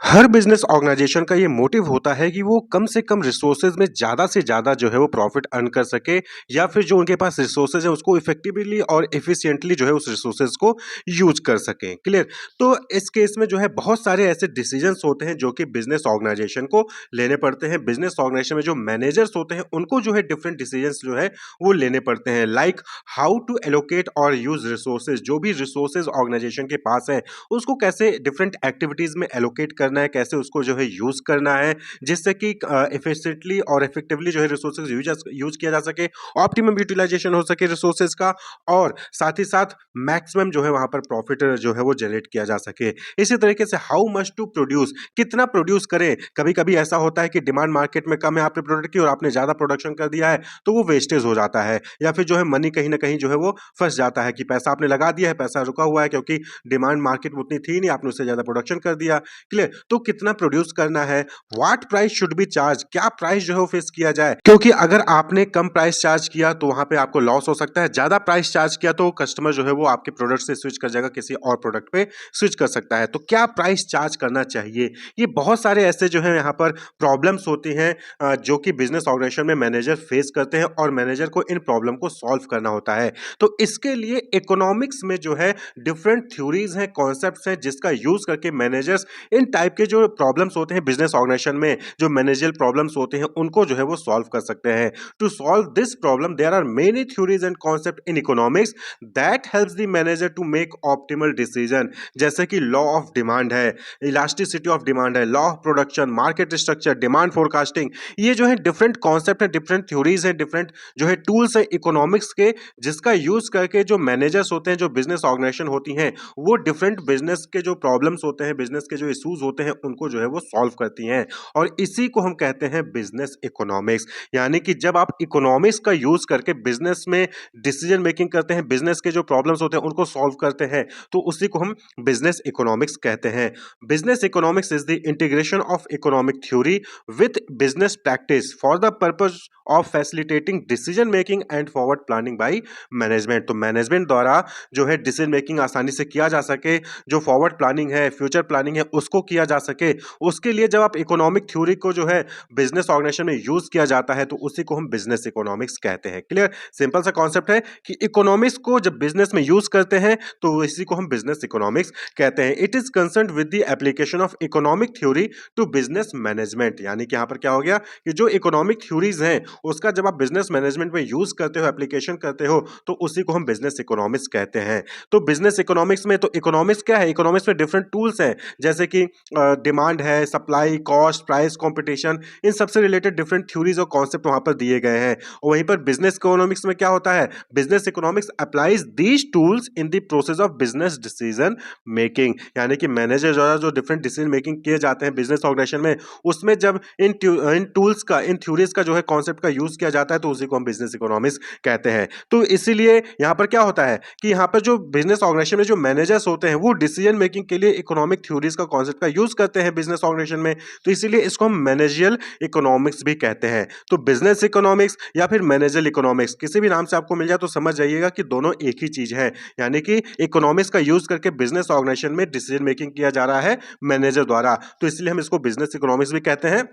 हर business organisation का ये motive होता है कि वो कम से कम रिसोर्सेज में ज़्यादा से ज़्यादा जो है वो प्रॉफिट अर्न कर सके या फिर जो उनके पास रिसोर्सेज है उसको इफेक्टिवली और एफिशिएंटली जो है उस रिसोर्सेज को यूज कर सकें। क्लियर। तो इस केस में जो है बहुत सारे ऐसे डिसीजंस होते हैं जो कि बिजनेस ऑर्गेनाइजेशन को लेने पड़ते हैं। बिजनेस ऑर्गेनाइजेशन में जो मैनेजर्स होते हैं उनको जो है डिफरेंट डिसीजंस जो है वो लेने पड़ते हैं, लाइक हाउ टू एलोकेट और यूज रिसोर्सेज। जो भी रिसोर्सेज ऑर्गेनाइजेशन के पास है उसको कैसे डिफरेंट एक्टिविटीज में एलोकेट करना है, कैसे उसको जो है यूज करना है जिससे कि एफिशिएंटली और इफेक्टिवली जो है रिसोर्सेज यूज किया जा सके, ऑप्टिमम यूटिलाइजेशन हो सके रिसोर्सेज का, और साथ ही साथ मैक्सिमम जो है वहां पर प्रॉफिट जो है वो जनरेट किया जा सके। इसी तरीके से हाउ मच टू प्रोड्यूस, कितना प्रोड्यूस करें। कभी कभी ऐसा होता है कि डिमांड मार्केट में कम है आपने प्रोडक्ट की और आपने ज्यादा प्रोडक्शन कर दिया है तो वो वेस्टेज हो जाता है, या फिर जो है मनी कहीं ना कहीं जो है वो फंस जाता है कि पैसा आपने लगा दिया है, पैसा रुका हुआ है क्योंकि डिमांड मार्केट में उतनी थी नहीं, आपने उससे ज्यादा प्रोडक्शन कर दिया। क्लियर। तो कितना प्रोड्यूस करना है, what price should be charge, क्या प्राइस जो है वो फिक्स किया जाए, क्योंकि अगर आपने कम प्राइस चार्ज किया तो वहां पे आपको लॉस हो सकता है, ज्यादा प्राइस चार्ज किया तो कस्टमर जो है वो आपके प्रोडक्ट से स्विच कर जाएगा, किसी और प्रोडक्ट पे स्विच कर सकता है। तो क्या प्राइस चार्ज करना चाहिए, ये बहुत सारे ऐसे जो है यहाँ पर प्रॉब्लम्स होती हैं जो कि बिजनेस ऑर्गेनाइजेशन में मैनेजर फेस करते हैं और मैनेजर को इन प्रॉब्लम को सॉल्व करना होता है। तो इसके लिए इकोनॉमिक्स में जो है डिफरेंट थ्योरीज हैं, कॉन्सेप्ट्स हैं जिसका यूज करके मैनेजर्स इन टाइप के जो प्रॉब्लम्स होते हैं बिजनेस ऑर्गेनाइजेशन में, जो मैनेजरियल प्रॉब्लम्स होते हैं उनको जो है वो सॉल्व कर सकते हैं। To solve this problem there are many theories and concept in economics that helps the manager to make optimal decision, जैसे कि लॉ ऑफ डिमांड है, इलास्टिसिटी ऑफ डिमांड है, law of production, market structure, demand forecasting. ये जो है different concept है, different theories है, different जो है टूल्स है इकोनॉमिक्स के, जिसका यूज करके जो मैनेजर्स होते हैं, जो बिजनेस ऑर्गेनाइजेशन होती हैं, वो डिफरेंट बिजनेस के जो प्रॉब्लम्स होते हैं, बिजनेस के जो इश्यूज होते हैं उनको जो है वो सॉल्व करती हैं। और इसी को हम कहते हैं बिजनेस इकोनॉमिक्स। यानी कि जब आप इकोनॉमिक्स का यूज करके बिजनेस में डिसीजन मेकिंग करते हैं, बिजनेस के जो प्रॉब्लम्स होते हैं उनको सॉल्व करते हैं, तो उसी को हम बिजनेस इकोनॉमिक्स कहते हैं। Business economics is the integration of economic theory with business practice for the purpose of facilitating decision making and forward planning by management. तो मैनेजमेंट द्वारा जो है डिसीजन मेकिंग आसानी से किया जा सके, जो फॉरवर्ड प्लानिंग है, फ्यूचर प्लानिंग है, उसको किया जा सके, उसके लिए जब आप इकोनॉमिक थ्योरी को जो है बिजनेस ऑर्गेनाइजेशन में यूज किया जाता है तो उसी को हम बिजनेस इकोनॉमिक्स कहते हैं। क्लियर। सिंपल सा कॉन्सेप्ट है कि इकोनॉमिक्स को जब बिजनेस में यूज करते हैं तो इसी को हम बिजनेस इकोनॉमिक्स कहते हैं। It is concerned with the application of economic theory to business management. यानी कि यहां पर क्या हो गया कि जो इकोनॉमिक थ्योरीज हैं उसका जब आप बिजनेस मैनेजमेंट में यूज करते हो, एप्लीकेशन करते हो, तो उसी को हम बिजनेस इकोनॉमिक्स कहते हैं। तो बिजनेस इकोनॉमिक्स में तो इकोनॉमिक्स क्या है, इकोनॉमिक्स में डिफरेंट टूल्स हैं, जैसे कि डिमांड है, सप्लाई, कॉस्ट, प्राइस, कंपटीशन, इन सबसे रिलेटेड डिफरेंट थ्योरीज और कॉन्सेप्ट वहां पर दिए गए हैं। और वहीं पर बिजनेस इकोनॉमिक्स में क्या होता है, business economics applies these tools in the process of business decision making. यानी कि मैनेजर द्वारा जो डिफरेंट डिसीजन मेकिंग किए जाते हैं बिजनेस ऑर्गेनाइजेशन में, उसमें जब इन टूल्स का, इन थ्योरीज का जो है कॉन्सेप्ट का यूज किया जाता है तो उसी को हम बिजनेस इकोनॉमिक्स कहते हैं। तो इसीलिए यहां पर क्या होता है कि यहां पर जो बिजनेस ऑर्गेनाइजेशन में जो मैनेजर्स होते हैं वो डिसीजन मेकिंग के लिए इकोनॉमिक थ्योरीज का कॉन्सेप्ट का यूज करते हैं बिजनेस ऑर्गेनाइजेशन में, तो इसीलिए इसको हम मैनेजियल इकोनॉमिक्स भी कहते हैं। तो बिजनेस इकोनॉमिक्स या फिर मैनेजियल इकोनॉमिक्स किसी भी नाम से आपको मिल जाए तो समझ जाइएगा कि दोनों एक ही चीज है। यानी कि इकोनॉमिक्स का यूज करके बिजनेस ऑर्गेनाइजेशन में डिसीजन मेकिंग किया जा रहा है मैनेजर द्वारा, तो इसलिए हम इसको बिजनेस इकोनॉमिक्स भी कहते हैं,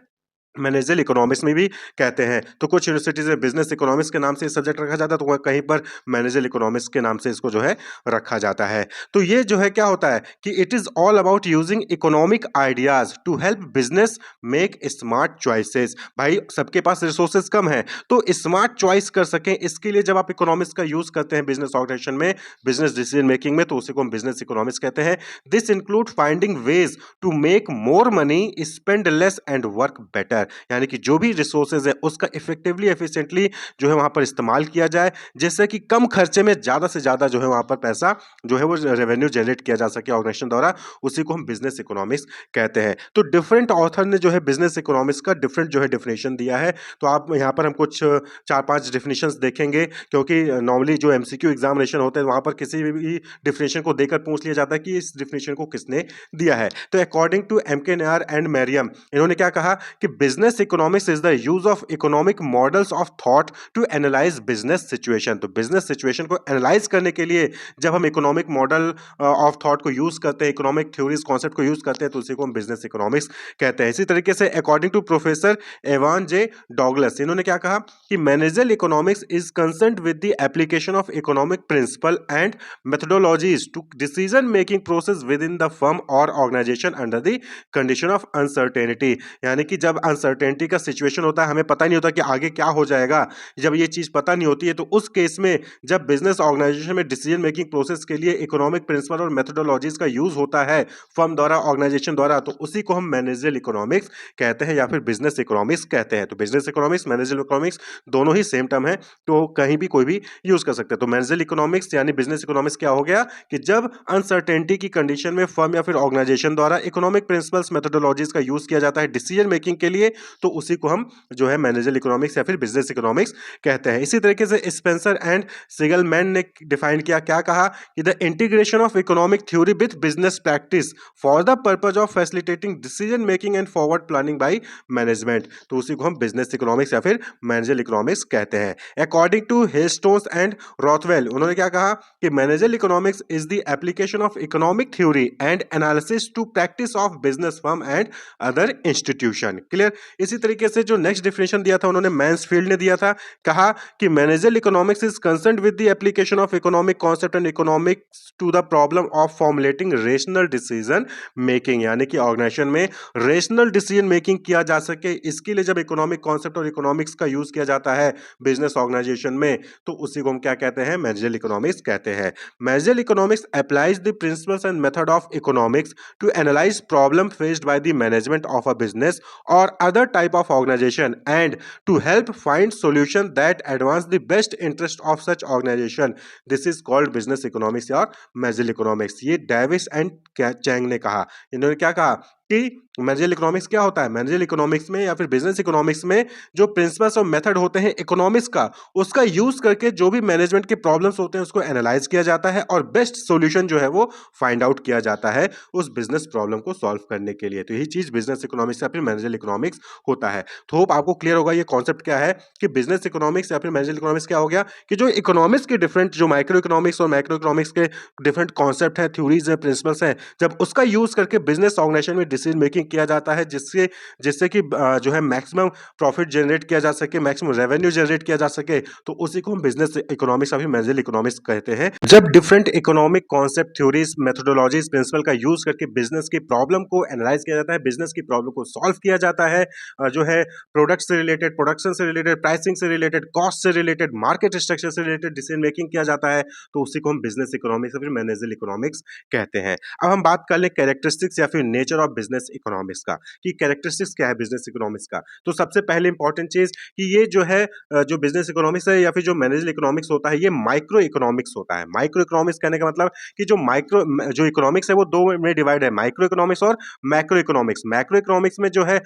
मैनेजरियल इकोनॉमिक्स में भी कहते हैं। तो कुछ यूनिवर्सिटीज में बिजनेस इकोनॉमिक्स के नाम से सब्जेक्ट रखा जाता है, तो वह कहीं पर मैनेजरियल इकोनॉमिक्स के नाम से इसको जो है रखा जाता है। तो ये जो है क्या होता है कि it is all about using economic ideas to help business make smart choices. भाई सबके पास रिसोर्सेज कम है तो स्मार्ट चॉइस कर सकें, इसके लिए जब आप इकोनॉमिक्स का यूज करते हैं बिजनेस ऑर्गेनाइजेशन में, बिजनेस डिसीजन मेकिंग में, तो उसी को हम बिजनेस इकोनॉमिक्स कहते हैं। This include finding ways to make more money, spend less and work better. यानी कि जो भी रिसोर्सेज है उसका इफेक्टिवली एफिशिएंटली जो है वहां पर इस्तेमाल किया जाए, जिससे कि कम खर्चे में ज्यादा से ज्यादा जो है वहां पर पैसा जो है वो रेवेन्यू जनरेट किया जा सके ऑर्गेनाइजेशन द्वारा, उसी को हम बिजनेस इकोनॉमिक्स कहते हैं। तो डिफरेंट ऑथर ने जो है बिजनेस इकोनॉमिक्स का डिफरेंट जो है डेफिनेशन दिया है, तो आप यहाँ पर हम कुछ 4-5 डेफिनेशंस देखेंगे, क्योंकि नॉर्मली जो एमसीक्यू एग्जामिनेशन होते हैं वहां पर किसी भी डेफिनेशन को देकर पूछ लिया जाता है कि इस डेफिनेशन को किसने दिया है। तो according to MK Nair and Merriam, इन्होंने क्या कहा कि business economics is the use of economic models of thought to analyse business situation. तो बिजनेस सिचुएशन को एनालाइज करने के लिए जब हम इकोनॉमिक मॉडल ऑफ थॉट को यूज करते हैं, इकोनॉमिक थ्योरीज कॉन्सेप्ट को यूज करते हैं, तो उसी को हम बिजनेस इकोनॉमिक्स कहते हैं। इसी तरीके से according to professor Evan J Douglas, इन्होंने क्या कहा कि managerial economics is concerned with the application of economic principle and methodologies to decision making process within the firm और organisation under the condition of uncertainty. यानी कि जब uncertainty का situation होता है, हमें पता नहीं होता कि आगे क्या हो जाएगा, जब ये चीज पता नहीं होती है, तो उस केस में जब बिजनेस ऑर्गेनाइजेशन में डिसीजन मेकिंग प्रोसेस के लिए इकोनॉमिक प्रिंसिपल और मेथोडोलॉजीज का यूज होता है फर्म द्वारा, ऑर्गेनाइजेशन द्वारा, तो उसी को हम मैनेजरियल इकोनॉमिक्स कहते हैं या फिर बिजनेस इकोनॉमिक्स कहते हैं। तो बिजनेस इकोनॉमिक्स, मैनेजरियल इकोनॉमिक्स दोनों ही सेम टर्म है, तो कहीं भी कोई भी यूज कर सकते हैं। तो मैनेजरियल इकोनॉमिक्स यानी बिजनेस इकोनॉमिक्स क्या हो गया कि जब अनसर्टेनिटी की कंडीशन में फर्म या फिर ऑर्गेनाइजेशन द्वारा इकोनॉमिक प्रिंसिपल्स मेथोडोलॉजीज का यूज किया जाता है डिसीजन मेकिंग के लिए, तो उसी को हम जो है मैनेजरियल इकोनॉमिक्स या फिर बिजनेस इकोनॉमिक्स कहते हैं। इसी तरीके से स्पेंसर एंड सिगलमैन ने डिफाइन किया, क्या कहा कि the integration of economic theory with business practice for the purpose of facilitating decision making and forward planning by management, तो उसी को हम बिजनेस इकोनॉमिक्स या फिर मैनेजरियल इकोनॉमिक्स कहते हैं। According to Hestons and Rothwell, उन्होंने क्या कहा कि managerial economics is the application of economic theory and analysis to practice of business firm and other institution. Clear. इसी तरीके से जो नेक्स्ट डिफिनेशन दिया था उन्होंने मैन्सफील्ड ने दिया था, कहा कि managerial economics is concerned with the application of economic concept and economics to the problem of formulating rational decision making, यानी कि ऑर्गेनाइजेशन में रेशनल डिसीजन मेकिंग किया जा सके, इसके लिए जब इकोनॉमिक कॉन्सेप्ट और इकोनॉमिक्स का यूज किया जाता है बिजनेस ऑर्गेनाइजेशन में, तो उसी को हम क्या कहते हैं, मैनेजरियल इकोनॉमिक्स कहते हैं। Managerial economics applies the principles and method of economics to analyse problem faced by the management of a business और other type of organisation and to help find solution that advance the best interest of such organisation. This is called business economics और managerial economics. ये Davis and Chang ने कहा। इन्होंने क्या कहा कि managerial economics क्या होता है, मैनेजरियल इकोनॉमिक्स में या फिर बिजनेस इकोनॉमिक्स में जो प्रिंसिपल्स और मेथड होते हैं इकोनॉमिक्स का, उसका यूज करके जो भी मैनेजमेंट के प्रॉब्लम्स होते हैं उसको एनालाइज किया जाता है और बेस्ट सॉल्यूशन जो है वो फाइंड आउट किया जाता है उस बिजनेस प्रॉब्लम को सॉल्व करने के लिए। तो यही चीज बिजनेस इकोनॉमिक्स या फिर मैनेजरियल इकोनॉमिक्स होता है। तो होप आपको क्लियर होगा ये कॉन्सेप्ट क्या है कि बिजनेस इकोनॉमिक्स या फिर मैनेजरियल इकोनॉमिक्स क्या हो गया कि जो इकोनॉमिक्स के डिफरेंट, जो माइक्रो इकोनॉमिक्स और मैक्रो इकोनॉमिक्स के डिफरेंट कॉन्सेप्ट है, थ्योरीज है, प्रिंसिपल्स हैं, जब उसका यूज करके बिजनेस ऑर्गेनाइजेशन में डिसीजन मेकिंग किया जाता है, जिससे जिससे कि जो है मैक्सिमम प्रॉफिट जनरेट किया जा सके, मैक्सिमम रेवेन्यू जनरेट किया जा सके, तो उसी को हम बिजनेस इकोनॉमिक्स या फिर मैनेजरियल इकोनॉमिक्स कहते हैं। जब different economic concept, theories, methodologies, principle का यूज करके बिजनेस की प्रॉब्लम को एनालाइज किया जाता है, बिजनेस की प्रॉब्लम को सॉल्व किया जाता है, जो है प्रोडक्ट से रिलेटेड, प्रोडक्शन से रिलेटेड, प्राइसिंग से रिलेटेड, कॉस्ट से रिलेटेड, मार्केट स्ट्रक्चर से रिलेटेड डिसीजन मेकिंग किया जाता है, तो उसी को हम बिजनेस इकोनॉमिक्स या फिर मैनेजरियल इकोनॉमिक्स कहते हैं। अब हम बात कर ले कैरेक्टरिस्टिक्स या फिर नेचर ऑफ बिजनेस इकोनॉमिक्स का, कि कैरेक्टरिस्टिक्स क्या है बिजनेस इकोनॉमिक्स का। तो सबसे पहले इंपॉर्टेंट चीज कि ये जो है जो बिजनेस इकोनॉमिक्स है या फिर जो मैनेजरियल इकोनॉमिक्स होता है, ये माइक्रो इकोनॉमिक्स होता है। माइक्रो इकोनॉमिक्स कहने का मतलब कि जो इकोनॉमिक्स है वो दो में डिवाइड है, माइक्रो इकोनॉमिक्स और मैक्रो इकोनॉमिक्स। मैक्रो इकोनॉमिक्स में जो है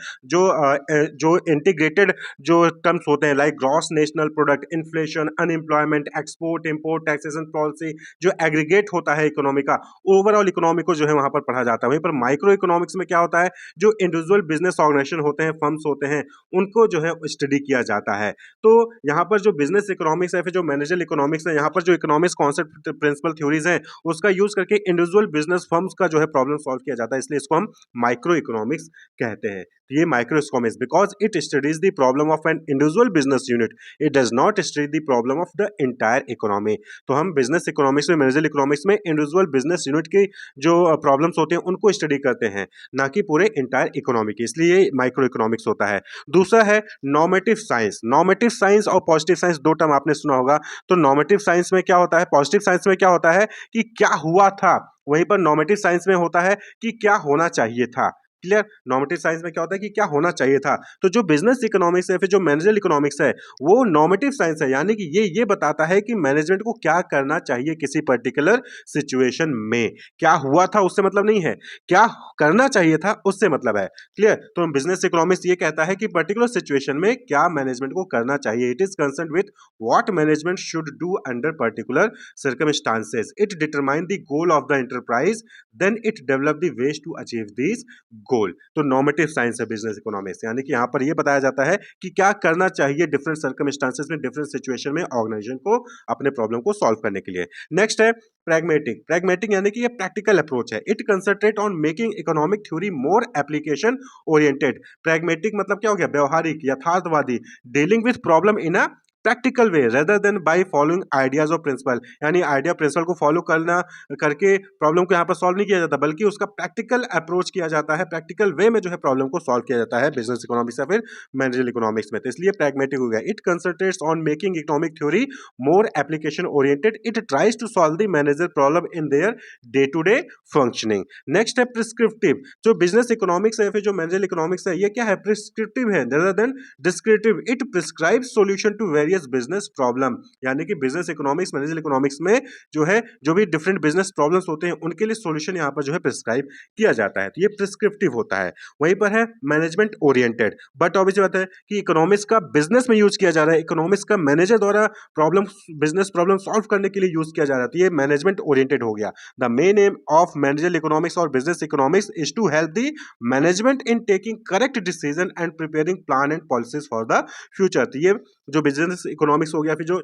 जो इंटीग्रेटेड जो टर्म्स होते हैं, like gross national product, inflation, unemployment, export import, taxation policy, जो एग्रीगेट होता है इकोनॉमी का, ओवरऑल इकोनॉमी को जो है वहां पर पढ़ा जाता है। वहीं पर माइक्रो इकोनॉमिक्स में क्या होता है, जो इंडिविजुअल बिजनेस ऑर्गेनाइजेशन होते हैं, फर्म्स होते हैं, उनको जो है स्टडी किया जाता है। तो यहाँ पर जो बिजनेस इकोनॉमिक्स है, फिर जो मैनेजरियल इकोनॉमिक्स है, यहाँ पर जो इकोनॉमिक्स कॉन्सेप्ट, प्रिंसिपल, थ्योरीज हैं, उसका यूज करके इंडिविजुअल बिजनेस फर्म्स का जो है प्रॉब्लम सॉल्व किया जाता है, इसलिए इसको हम माइक्रो इकोनॉमिक्स कहते हैं। ये micro economics because it studies the problem of an individual business unit, it does not study the problem of the entire economy. तो हम बिजनेस इकोनॉमिक्स में, मैनेजरियल इकोनॉमिक्स में इंडिविजुअल बिजनेस यूनिट की जो problems होते हैं उनको स्टडी करते हैं, ना कि पूरे एंटायर इकोनॉमी की, इसलिए माइक्रो इकोनॉमिक्स होता है। दूसरा है नॉर्मेटिव साइंस। नॉर्मेटिव साइंस और पॉजिटिव साइंस, दो टर्म आपने सुना होगा। तो नॉर्मेटिव साइंस में क्या होता है, पॉजिटिव साइंस में क्या होता है कि क्या हुआ था, वहीं पर नॉर्मेटिव साइंस में होता है कि क्या होना चाहिए था। क्लियर। नॉर्मेटिव साइंस में क्या होता है कि क्या होना चाहिए था। तो जो बिजनेस इकोनॉमिक्स है, फिर जो मैनेजरियल इकोनॉमिक्स है, वो नॉर्मेटिव साइंस है, यानी कि ये बताता है कि मैनेजमेंट को क्या करना चाहिए किसी पर्टिकुलर सिचुएशन में। क्या हुआ था उससे मतलब नहीं है, क्या करना चाहिए था उससे मतलब है। क्लियर। तो बिजनेस इकोनॉमिक्स ये कहता है कि पर्टिकुलर सिचुएशन में क्या मैनेजमेंट को करना चाहिए। It is concern with what management should do under particular circumstances. It determine the goal of the enterprise, then it develop the ways to achieve these goal. तो नॉर्मेटिव साइंस है business economics, यानी कि यहाँ पर ये बताया जाता है कि क्या करना चाहिए डिफरेंट सर्कमस्टांसेस में, डिफरेंट सिचुएशन में ऑर्गेनाइजेशन को अपने प्रॉब्लम को सॉल्व करने के लिए। नेक्स्ट है प्रैग्मेटिक। प्रैग्मेटिक यानी कि ये प्रैक्टिकल अप्रोच है। It concentrate on making economic theory more application oriented. Pragmatic मतलब क्या हो गया? व्यवहारिक, यथार्थवादी, dealing with problem in a practical way rather than by following ideas और प्रिंसिपल। यानी आइडिया प्रिंसिपल को फॉलो करना करके प्रॉब्लम को यहाँ पर सॉल्व नहीं किया जाता, बल्कि उसका प्रैक्टिकल अप्रोच किया जाता है, प्रैक्टिकल वे में जो है प्रॉब्लम को सॉल्व किया जाता है बिजनेस इकोनॉमिक्स या फिर मैनेजरियल इकोनॉमिक्स में। तो इसलिए प्रैग्मेटिक हो गया। It concentrates on making economic theory more application oriented. It tries to solve the manager problem in their day to day functioning. Next है प्रिस्क्रिप्टिव। जो बिजनेस इकोनॉमिक्स है फिर जो मैनेजरियल इकोनॉमिक्स है, ये क्या है? प्रिस्क्रिप्टिव है rather than descriptive. It prescribe solution to various business problem. यानी कि बिजनेस इकोनॉमिक्स, मैनेजरियल इकोनॉमिक्स में जो है जो भी डिफरेंट बिजनेस प्रॉब्लम्स होते हैं उनके लिए सॉल्यूशन यहाँ पर जो है प्रिस्क्राइब किया जाता है। तो ये प्रिस्क्रिप्टिव होता है। वहीं पर है मैनेजमेंट ओरिएंटेड। बट ऑब्वियसली बात है कि इकोनॉमिक्स का बिजनेस में यूज किया जा रहा है, इकोनॉमिक्स का मैनेजर द्वारा प्रॉब्लम, बिजनेस प्रॉब्लम सॉल्व करने के लिए यूज किया जा रहा है। तो ये मैनेजमेंट ओरिएंटेड हो गया। The main aim of managerial economics और business economics is to help the management in taking correct decision and preparing plan and policies for the future. तो ये जो बिजनेस इकोनॉमिक्स हो गया फिर जो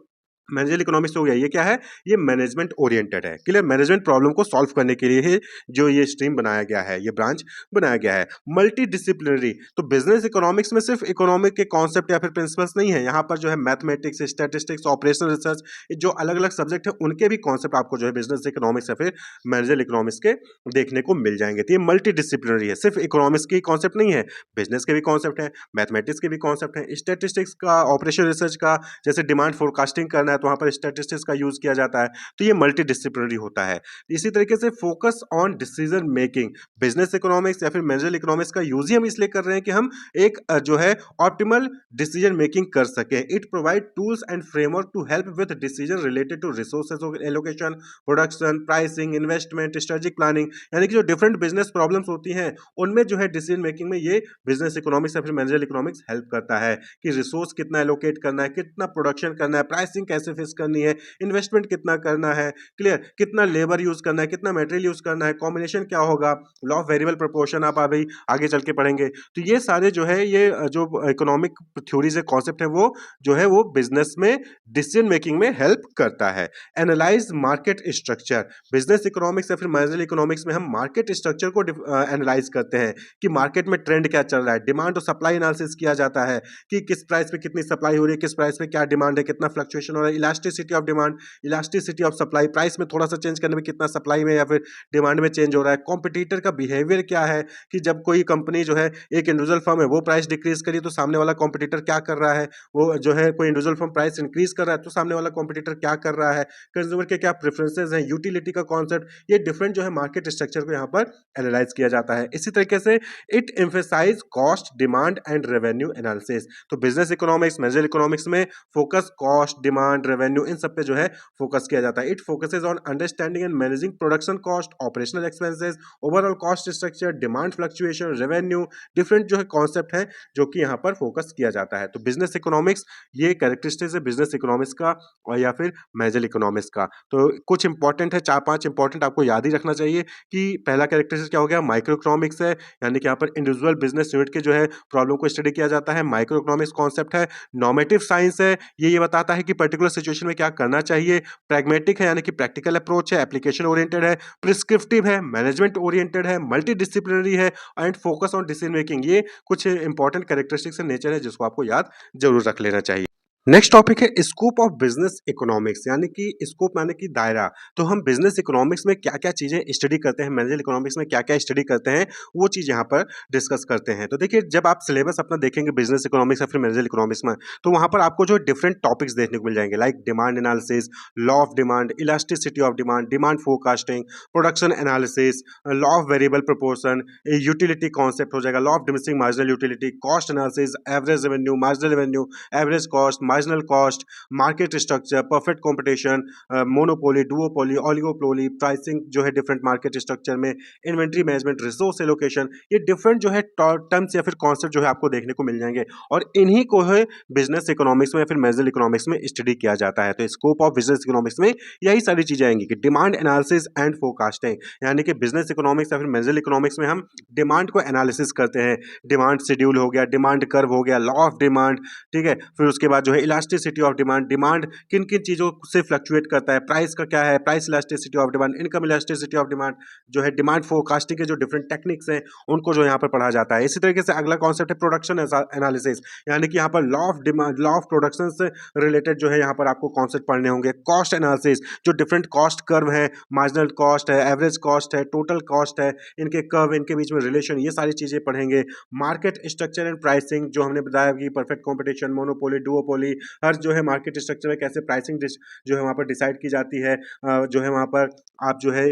मैनेजरियल इकोनॉमिक्स हो गया, ये क्या है? ये मैनेजमेंट ओरिएंटेड है। क्लियर? मैनेजमेंट प्रॉब्लम को सॉल्व करने के लिए ही जो ये स्ट्रीम बनाया गया है, ये ब्रांच बनाया गया है। Multi disciplinary. तो बिजनेस इकोनॉमिक्स में सिर्फ इकोनॉमिक के कॉन्सेप्ट या फिर प्रिंसिपल्स नहीं है, यहाँ पर जो है मैथमेटिक्स, स्टैटिस्टिक्स, ऑपरेशनल रिसर्च, जो अलग अलग सब्जेक्ट है उनके भी कॉन्सेप्ट आपको जो है बिजनेस इकोनॉमिक्स या फिर मैनेजरियल इकोनॉमिक्स के देखने को मिल जाएंगे। तो ये मल्टी डिसिप्लिनरी है, सिर्फ इकोनॉमिक्स के कॉन्सेप्ट नहीं है, बिजनेस के भी कॉन्सेप्ट है, मैथमेटिक्स के भी कॉन्सेप्ट है, स्टैटिस्टिक्स का, ऑपरेशनल रिसर्च का, जैसे डिमांड फोरकास्टिंग करना है तो वहाँ पर स्टैटिस्टिक्स का यूज किया जाता है। तो ये मल्टी डिसिप्लिनरी होता है। इसी तरीके से focus on decision making. Business economics या फिर मैनेजरियल इकोनॉमिक्स का यूज ही हम इसलिए कर रहे हैं कि हम एक जो है ऑप्टिमल डिसीजन मेकिंग कर सकें। It provide tools and framework to help with decision related to resources allocation, production, pricing, investment, strategic planning. यानी कि जो डिफरेंट बिजनेस प्रॉब्लम्स होती हैं उनमें जो है डिसीजन मेकिंग में ये बिजनेस इकोनॉमिक्स या फिर मैनेजरियल इकोनॉमिक्स हेल्प करता है कि रिसोर्स कितना एलोकेट करना है, कितना प्रोडक्शन करना है, प्राइसिंग कैसे फिक्स करनी है, इन्वेस्टमेंट कितना करना है, क्लियर, कितना लेबर यूज करना है, कितना मटेरियल यूज करना है, कॉम्बिनेशन क्या होगा, लॉ ऑफ वेरिएबल प्रोपोर्शन आप अभी आगे चल के पढ़ेंगे। तो ये सारे जो है ये जो इकोनॉमिक थ्योरीज है, कॉन्सेप्ट है, वो जो है वो बिजनेस में डिसीजन मेकिंग में हेल्प करता है। Analyse market structure. Business economics या फिर मैनेजरियल इकोनॉमिक्स में हम मार्केट स्ट्रक्चर को एनालाइज करते हैं कि मार्केट में ट्रेंड क्या चल रहा है, डिमांड और सप्लाई एनालिसिस किया जाता है कि किस प्राइस पे कितनी सप्लाई हो रही है, किस प्राइस पे क्या डिमांड है, कितना फ्लक्चुएशन हो रहा है, elasticity of demand, elasticity of supply, price में थोड़ा सा चेंज करने में कितना सप्लाई में या फिर डिमांड में चेंज हो रहा है, कॉम्पिटिटर का बिहेवियर क्या है कि जब कोई कंपनी जो है एक इंडिविजुअल फर्म है वो प्राइस डिक्रीज करी तो सामने वाला कॉम्पिटिटर क्या कर रहा है, वो जो है कोई इंडिविजुअल फर्म प्राइस इंक्रीज कर रहा है तो सामने वाला कॉम्पिटिटर क्या कर रहा है, कंज्यूमर के क्या प्रेफरेंसेज हैं, यूटिलिटी का कॉन्सेप्ट, ये डिफरेंट जो है मार्केट स्ट्रक्चर को यहाँ पर एनालाइज किया जाता है। इसी तरीके से it emphasise cost, demand and revenue analysis. तो बिजनेस इकोनॉमिक्स, मैनेजरियल इकोनॉमिक्स में फोकस कॉस्ट, डिमांड, रेवेन्यू, इन सब पे जो है फोकस किया जाता है। It focuses on understanding and managing production cost, operational expenses, overall cost structure, demand fluctuation, revenue, different जो है कॉन्सेप्ट है जो कि यहाँ पर फोकस किया जाता है। तो बिजनेस इकोनॉमिक्स ये कैरेक्टरिस्टिक्स है बिजनेस इकोनॉमिक्स का और या फिर मैनेजरियल इकोनॉमिक्स का। तो कुछ इंपॉर्टेंट है, 4-5 इंपॉर्टेंट आपको याद ही रखना चाहिए कि पहला कैरेक्टरिस्टिक्स क्या हो गया? माइक्रो इकोनॉमिक्स है, यानी कि यहाँ पर इंडिविजुअल बिजनेस यूनिट के जो है प्रॉब्लम को स्टडी किया जाता है। माइक्रो इकोनॉमिक्स कॉन्सेप्ट है। नॉर्मेटिव साइंस है, ये बताता है कि पर्टिकुलर सिचुएशन में क्या करना चाहिए। प्रैग्मेटिक है, यानी कि प्रैक्टिकल अप्रोच है, एप्लीकेशन ओरिएंटेड है। प्रिस्क्रिप्टिव है, मैनेजमेंट ओरिएंटेड है। मल्टी डिसिप्लिनरी है and focus on decision making. ये कुछ इंपॉर्टेंट कैरेक्टरिस्टिक्स एंड नेचर है जिसको आपको याद जरूर रख लेना चाहिए। नेक्स्ट टॉपिक है स्कोप ऑफ बिजनेस इकोनॉमिक्स, यानी कि स्कोप यानी कि दायरा। तो हम बिजनेस इकोनॉमिक्स में क्या क्या चीजें स्टडी करते हैं, मैनेजरियल इकोनॉमिक्स में क्या क्या स्टडी करते हैं, वो चीज यहाँ पर डिस्कस करते हैं। तो देखिए, जब आप सिलेबस अपना देखेंगे बिजनेस इकोनॉमिक्स या फिर मैनेजरियल इकोनॉमिक्स में, तो वहाँ पर आपको जो डिफरेंट टॉपिक्स देखने को मिल जाएंगे, like demand analysis, law of demand, elasticity of demand, demand forecasting, production analysis, law of variable proportion, utility concept हो जाएगा, law of diminishing marginal utility, cost analysis, average revenue, marginal revenue, average cost, marginal cost, market structure, perfect competition, monopoly, duopoly, oligopoly, pricing जो है different market structure में, inventory management, resource allocation, ये different जो है terms या फिर concept जो है आपको देखने को मिल जाएंगे और इन्हीं को है बिजनेस इकोनॉमिक्स में या फिर मैनेजर इकोनॉमिक्स में स्टडी किया जाता है। तो स्कोप ऑफ बिजनेस इकोनॉमिक्स में यही सारी चीजें आएंगी कि डिमांड एनालिसिस एंड फोरकास्टिंग, यानी कि बिजनेस इकोनॉमिक्स या फिर मैनेजर इकोनॉमिक्स में हम डिमांड को एनालिसिस करते हैं। डिमांड शेड्यूल हो गया, डिमांड कर्व हो गया, लॉ ऑफ डिमांड, ठीक है। फिर उसके बाद जो है इलास्टिसिटी ऑफ डिमांड, डिमांड किन किन चीजों से फ्लक्चुएट करता है, प्राइस का क्या है, price elasticity of demand, income elasticity of demand, जो है डिमांड फोरकास्टिंग के जो डिफरेंट टेक्निक्स हैं उनको जो यहाँ पर पढ़ा जाता है। इसी तरीके से अगला कॉन्सेप्ट है प्रोडक्शन एनालिसिस, यानी कि यहाँ पर law of demand, law of production से रिलेटेड जो है यहाँ पर आपको कॉन्सेप्ट पढ़ने होंगे। कॉस्ट एनालिसिस, जो डिफरेंट कॉस्ट कर्व है, मार्जिनल कॉस्ट है, एवरेज कॉस्ट है, टोटल कॉस्ट है, इनके कर्व, इनके बीच में रिलेशन, ये सारी चीजें पढ़ेंगे। मार्केट स्ट्रक्चर एंड प्राइसिंग, जो हमने बताया कि परफेक्ट कॉम्पिटिशन, मोनोपोली, डुओपोली, हर जो है मार्केट स्ट्रक्चर में कैसे प्राइसिंग जो है वहाँ पर डिसाइड की जाती है, जो है वहाँ पर आप जो है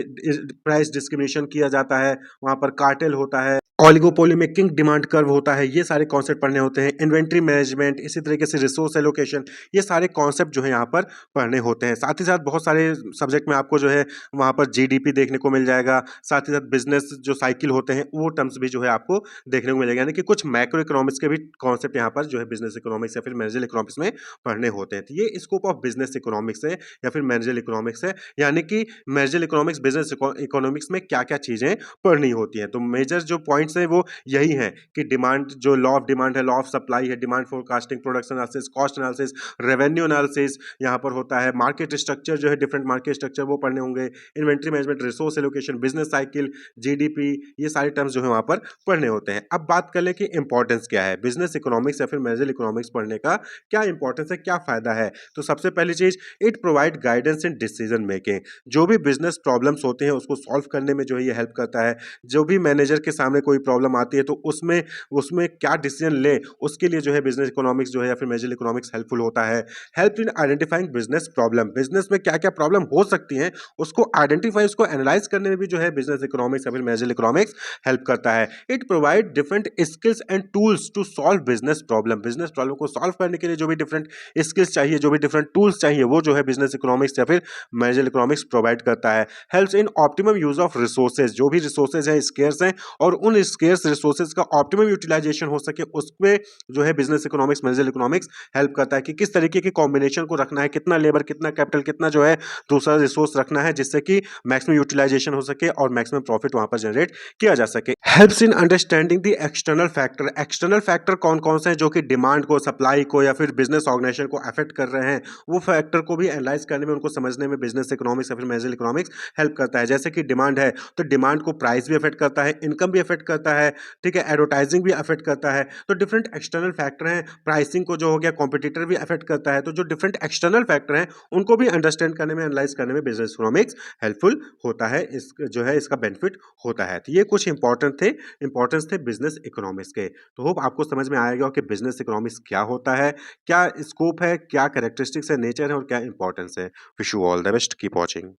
प्राइस डिस्क्रिमिनेशन किया जाता है, वहाँ पर कार्टेल होता है, ओलिगोपोली में किंग डिमांड कर्व होता है, ये सारे कॉन्सेप्ट पढ़ने होते हैं। इन्वेंट्री मैनेजमेंट, इसी तरीके से रिसोर्स एलोकेशन, ये सारे कॉन्सेप्ट जो है यहाँ पर पढ़ने होते हैं। साथ ही साथ बहुत सारे सब्जेक्ट में आपको जो है वहाँ पर जीडीपी देखने को मिल जाएगा, साथ ही साथ बिजनेस जो साइकिल होते हैं वो टर्म्स भी जो है आपको देखने को मिलेगा, यानी कि कुछ मैक्रो इकोनॉमिक्स के भी कॉन्सेप्ट यहाँ पर जो है बिजनेस इकोनॉमिक्स या फिर मैनेजर इकोनॉमिक्स में पढ़ने होते हैं। तो ये स्कोप ऑफ बिजनेस इकोनॉमिक्स है या फिर मैनेजर इकोनॉमिक्स है, यानी कि मैनेजर इकोनॉमिक्स, बिजनेस इकोनॉमिक्स में क्या क्या चीजें पढ़नी होती हैं। तो मेजर जो पॉइंट्स हैं वो यही है कि डिमांड, जो लॉ ऑफ डिमांड है, लॉ ऑफ सप्लाई है, demand forecasting, production analysis, cost analysis, revenue analysis यहाँ पर होता है। मार्केट स्ट्रक्चर जो है डिफरेंट मार्केट स्ट्रक्चर वो पढ़ने होंगे। Inventory management, resource allocation, business cycle, GDP, ये सारे टर्म्स जो है वहां पर पढ़ने होते हैं। अब बात कर ले कि इंपॉर्टेंस क्या है बिजनेस इकोनॉमिक्स या फिर मैनेजर इकोनॉमिक्स पढ़ने का, क्या इंपॉर्टेंस है, क्या फायदा है। तो सबसे पहली चीज, it provide guidance in decision making, जो भी बिजनेस प्रॉब्लम्स होते हैं उसको सॉल्व करने में जो है ये हेल्प करता है। जो भी मैनेजर के सामने कोई प्रॉब्लम आती है तो उसमें उसमें क्या डिसीजन ले, उसके लिए जो है बिजनेस इकोनॉमिक्स जो है या फिर मैनेजर इकोनॉमिक्स हेल्पफुल होता है। Help in identifying business problem, business में क्या क्या प्रॉब्लम हो सकती है उसको आइडेंटिफाई, उसको एनालाइज करने में भी जो है बिजनेस इकोनॉमिक्स या फिर मैनेजर इकोनॉमिक्स हेल्प करता है। It provide different skills and tools to solve business problem, business problem को सॉल्व करने के लिए जो भी डिफरेंट स्किल्स चाहिए, जो भी डिफरेंट टूल्स चाहिए, वो जो है बिजनेस इकोनॉमिक्स या फिर मैनेजर इकोनॉमिक्स प्रोवाइड करता है। Helps in optimum use of resources, जो भी रिसोर्सेज हैं स्केर्स हैं और उन स्केर्स रिसोर्सेज का ऑप्टिमम यूटिलाइजेशन हो सके उसमें जो है business economics, manager economics help करता है कि किस तरीके के कॉम्बिनेशन को रखना है, कितना लेबर, कितना कैपिटल, कितना जो है दूसरा रिसोर्स रखना है जिससे कि मैक्सिमम यूटिलाइजेशन हो सके और मैक्सिमम प्रॉफिट वहां पर जनरेट किया जा सके। Helps in understanding the external factor, external factor कौन कौन से हैं जो कि डिमांड को, सप्लाई को या फिर बिजनेस ऑर्गेनाइजेशन को अफेक्ट कर रहे हैं, वो फैक्टर को भी एनालाइज करने में, उनको समझने में बिजनेस इकोनॉमिक्स या फिर मैनेजर इकोनॉमिक्स हेल्प करता है। जैसे कि डिमांड है तो डिमांड को प्राइस भी अफेक्ट करता है, इनकम भी अफेक्ट करता है, ठीक है, एडवर्टाइजिंग भी अफेक्ट करता है। तो डिफरेंट एक्सटर्नल फैक्टर हैं, प्राइसिंग को जो हो गया कॉम्पिटिटर भी अफेक्ट करता है। तो जो डिफरेंट एक्सटर्नल फैक्टर हैं उनको भी अंडरस्टैंड करने में, एनालाइज करने में बिजनेस इकोनॉमिक्स हेल्पफुल होता है, इस जो है इसका बेनिफिट होता है। तो ये कुछ इंपॉर्टेंस थे बिजनेस इकोनॉमिक्स के। तो होप आपको समझ में आएगा कि बिजनेस इकोनॉमिक्स क्या होता है, क्या स्कोप है, क्या कैरेक्टरिस्टिक्स है, नेचर है और क्या इंपॉर्टेंस है। Wish you all the best, keep watching.